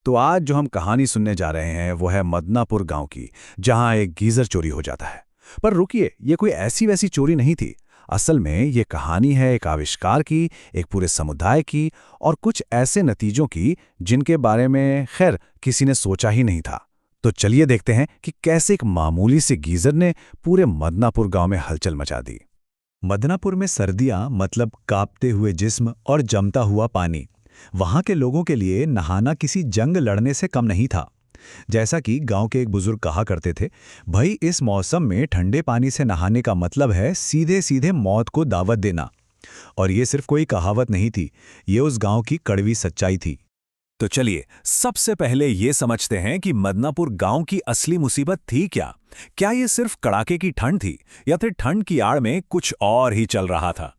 तो आज जो हम कहानी सुनने जा रहे हैं वो है मदनापुर गांव की, जहां एक गीजर चोरी हो जाता है। पर रुकिए, ये कोई ऐसी वैसी चोरी नहीं थी। असल में ये कहानी है एक आविष्कार की, एक पूरे समुदाय की, और कुछ ऐसे नतीजों की जिनके बारे में खैर किसी ने सोचा ही नहीं था। तो चलिए देखते हैं कि कैसे एक मामूली से गीजर ने पूरे मदनापुर गांव में हलचल मचा दी। मदनापुर में सर्दियां मतलब कांपते हुए जिस्म और जमता हुआ पानी। वहां के लोगों के लिए नहाना किसी जंग लड़ने से कम नहीं था। जैसा कि गांव के एक बुजुर्ग कहा करते थे, भाई इस मौसम में ठंडे पानी से नहाने का मतलब है सीधे सीधे मौत को दावत देना। और ये सिर्फ कोई कहावत नहीं थी, ये उस गांव की कड़वी सच्चाई थी। तो चलिए सबसे पहले ये समझते हैं कि मदनापुर गांव की असली मुसीबत थी क्या। क्या ये सिर्फ कड़ाके की ठंड थी या फिर ठंड की आड़ में कुछ और ही चल रहा था।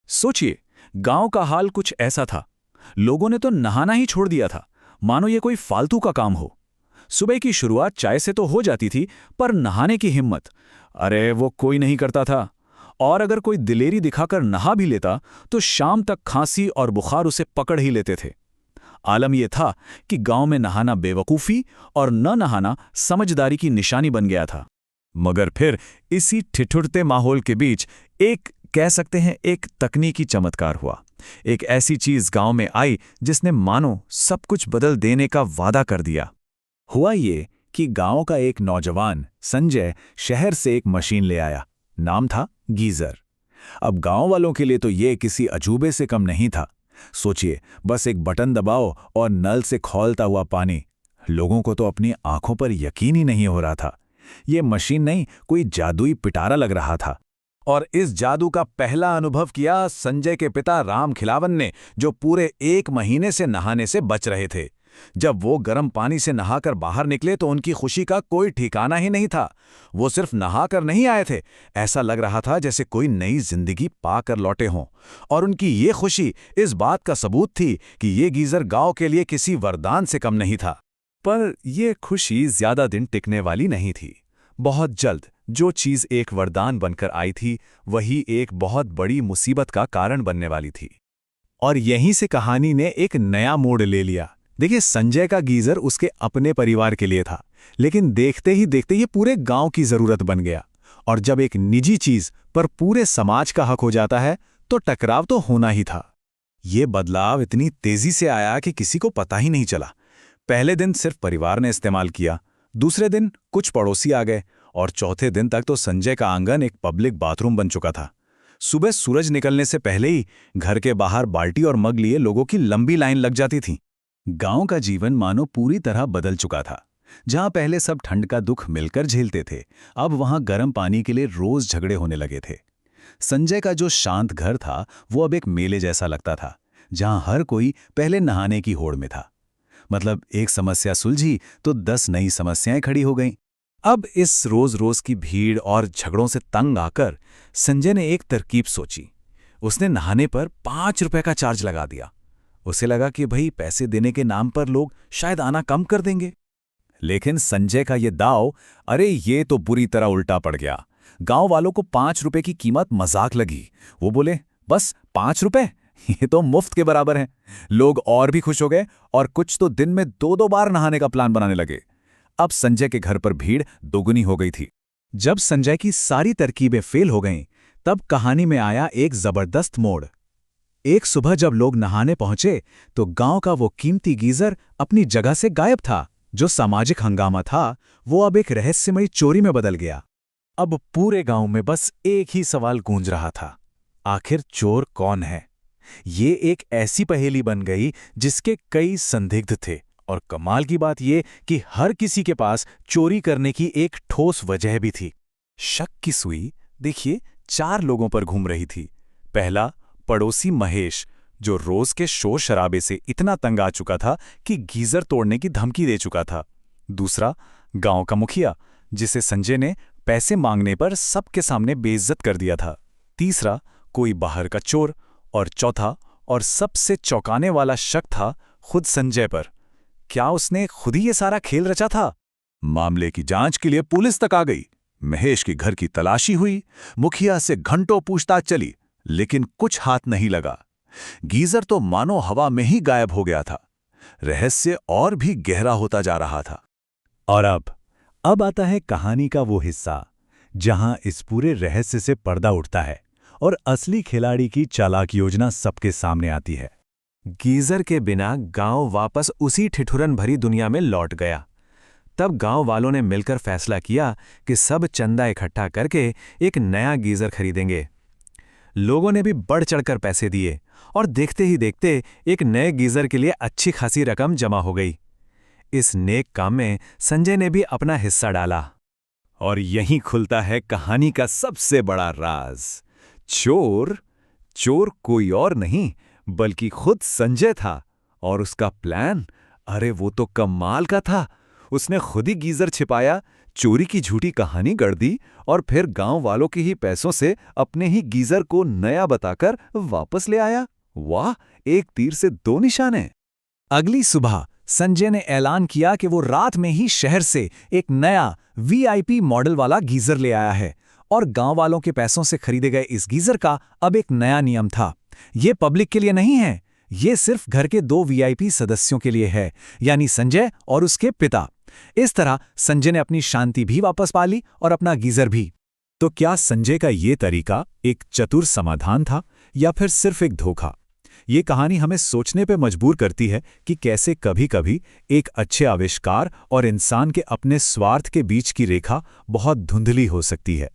सोचिए, गांव का हाल कुछ ऐसा था। लोगों ने तो नहाना ही छोड़ दिया था, मानो ये कोई फालतू का काम हो। सुबह की शुरुआत चाय से तो हो जाती थी, पर नहाने की हिम्मत, अरे वो कोई नहीं करता था। और अगर कोई दिलेरी दिखाकर नहा भी लेता तो शाम तक खांसी और बुखार उसे पकड़ ही लेते थे। आलम यह था कि गांव में नहाना बेवकूफ़ी और न नहाना समझदारी की निशानी बन गया था। मगर फिर इसी ठिठुरते माहौल के बीच एक कह सकते हैं एक तकनीकी चमत्कार हुआ। एक ऐसी चीज गांव में आई जिसने मानो सब कुछ बदल देने का वादा कर दिया। हुआ ये कि गांव का एक नौजवान संजय शहर से एक मशीन ले आया। नाम था गीजर। अब गांव वालों के लिए तो ये किसी अजूबे से कम नहीं था। सोचिए, बस एक बटन दबाओ और नल से खौलता हुआ पानी। लोगों को तो अपनी आंखों पर यकीन ही नहीं हो रहा था। ये मशीन नहीं, कोई जादुई पिटारा लग रहा था। और इस जादू का पहला अनुभव किया संजय के पिता राम खिलावन ने, जो पूरे 1 महीने से नहाने से बच रहे थे। जब वो गर्म पानी से नहाकर बाहर निकले तो उनकी खुशी का कोई ठिकाना ही नहीं था। वो सिर्फ नहाकर नहीं आए थे, ऐसा लग रहा था जैसे कोई नई जिंदगी पाकर लौटे हों। और उनकी ये खुशी इस बात का सबूत थी कि ये गीजर गांव के लिए किसी वरदान से कम नहीं था। पर यह खुशी ज्यादा दिन टिकने वाली नहीं थी। बहुत जल्द जो चीज एक वरदान बनकर आई थी, वही एक बहुत बड़ी मुसीबत का कारण बनने वाली थी। और यहीं से कहानी ने एक नया मोड़ ले लिया। देखिए, संजय का गीजर उसके अपने परिवार के लिए था, लेकिन देखते ही देखते ये पूरे गांव की जरूरत बन गया। और जब एक निजी चीज पर पूरे समाज का हक हो जाता है तो टकराव तो होना ही था। ये बदलाव इतनी तेजी से आया कि किसी को पता ही नहीं चला। पहले दिन सिर्फ परिवार ने इस्तेमाल किया, दूसरे दिन कुछ पड़ोसी आ गए, और चौथे दिन तक तो संजय का आंगन एक पब्लिक बाथरूम बन चुका था। सुबह सूरज निकलने से पहले ही घर के बाहर बाल्टी और मग लिए लोगों की लंबी लाइन लग जाती थी। गांव का जीवन मानो पूरी तरह बदल चुका था। जहां पहले सब ठंड का दुख मिलकर झेलते थे, अब वहां गर्म पानी के लिए रोज झगड़े होने लगे थे। संजय का जो शांत घर था वो अब एक मेले जैसा लगता था, जहां हर कोई पहले नहाने की होड़ में था। मतलब एक समस्या सुलझी तो 10 नई समस्याएं खड़ी हो गईं। अब इस रोज रोज की भीड़ और झगड़ों से तंग आकर संजय ने एक तरकीब सोची। उसने नहाने पर 5 रुपए का चार्ज लगा दिया। उसे लगा कि भाई पैसे देने के नाम पर लोग शायद आना कम कर देंगे। लेकिन संजय का ये दाव, अरे ये तो बुरी तरह उल्टा पड़ गया। गांव वालों को 5 रुपए की कीमत मजाक लगी। वो बोले, बस 5 रुपए, ये तो मुफ्त के बराबर है। लोग और भी खुश हो गए और कुछ तो दिन में 2-2 बार नहाने का प्लान बनाने लगे। अब संजय के घर पर भीड़ दोगुनी हो गई थी। जब संजय की सारी तरकीबें फेल हो गईं, तब कहानी में आया एक जबरदस्त मोड़। एक सुबह जब लोग नहाने पहुंचे तो गांव का वो कीमती गीजर अपनी जगह से गायब था। जो सामाजिक हंगामा था वो अब एक रहस्यमयी चोरी में बदल गया। अब पूरे गांव में बस एक ही सवाल गूंज रहा था, आखिर चोर कौन है? ये एक ऐसी पहेली बन गई जिसके कई संदिग्ध थे। और कमाल की बात ये कि हर किसी के पास चोरी करने की एक ठोस वजह भी थी। शक की सुई देखिए 4 लोगों पर घूम रही थी। पहला, पड़ोसी महेश, जो रोज के शोर शराबे से इतना तंग आ चुका था कि गीजर तोड़ने की धमकी दे चुका था। दूसरा, गांव का मुखिया, जिसे संजय ने पैसे मांगने पर सबके सामने बेइज्जत कर दिया था। तीसरा, कोई बाहर का चोर। और चौथा और सबसे चौंकाने वाला शक था खुद संजय पर। क्या उसने खुद ही ये सारा खेल रचा था? मामले की जांच के लिए पुलिस तक आ गई। महेश के घर की तलाशी हुई, मुखिया से घंटों पूछताछ चली, लेकिन कुछ हाथ नहीं लगा। गीजर तो मानो हवा में ही गायब हो गया था। रहस्य और भी गहरा होता जा रहा था। और अब आता है कहानी का वो हिस्सा जहां इस पूरे रहस्य से पर्दा उठता है और असली खिलाड़ी की चालाक योजना सबके सामने आती है। गीजर के बिना गांव वापस उसी ठिठुरन भरी दुनिया में लौट गया। तब गांव वालों ने मिलकर फैसला किया कि सब चंदा इकट्ठा करके एक नया गीजर खरीदेंगे। लोगों ने भी बढ़ चढ़कर पैसे दिए और देखते ही देखते एक नए गीजर के लिए अच्छी खासी रकम जमा हो गई। इस नेक काम में संजय ने भी अपना हिस्सा डाला। और यहीं खुलता है कहानी का सबसे बड़ा राज। चोर कोई और नहीं बल्कि खुद संजय था। और उसका प्लान, अरे वो तो कमाल का था। उसने खुद ही गीजर छिपाया, चोरी की झूठी कहानी गढ़ दी और फिर गांव वालों के ही पैसों से अपने ही गीजर को नया बताकर वापस ले आया। वाह, एक तीर से दो निशाने। अगली सुबह संजय ने ऐलान किया कि वो रात में ही शहर से एक नया वीआईपी मॉडल वाला गीजर ले आया है और गांव वालों के पैसों से खरीदे गए इस गीजर का अब एक नया नियम था। ये पब्लिक के लिए नहीं है, ये सिर्फ घर के 2 वीआईपी सदस्यों के लिए है, यानी संजय और उसके पिता। इस तरह संजय ने अपनी शांति भी वापस पा ली और अपना गीजर भी। तो क्या संजय का ये तरीका एक चतुर समाधान था या फिर सिर्फ एक धोखा? ये कहानी हमें सोचने पे मजबूर करती है कि कैसे कभी-कभी एक अच्छे आविष्कार और इंसान के अपने स्वार्थ के बीच की रेखा बहुत धुंधली हो सकती है।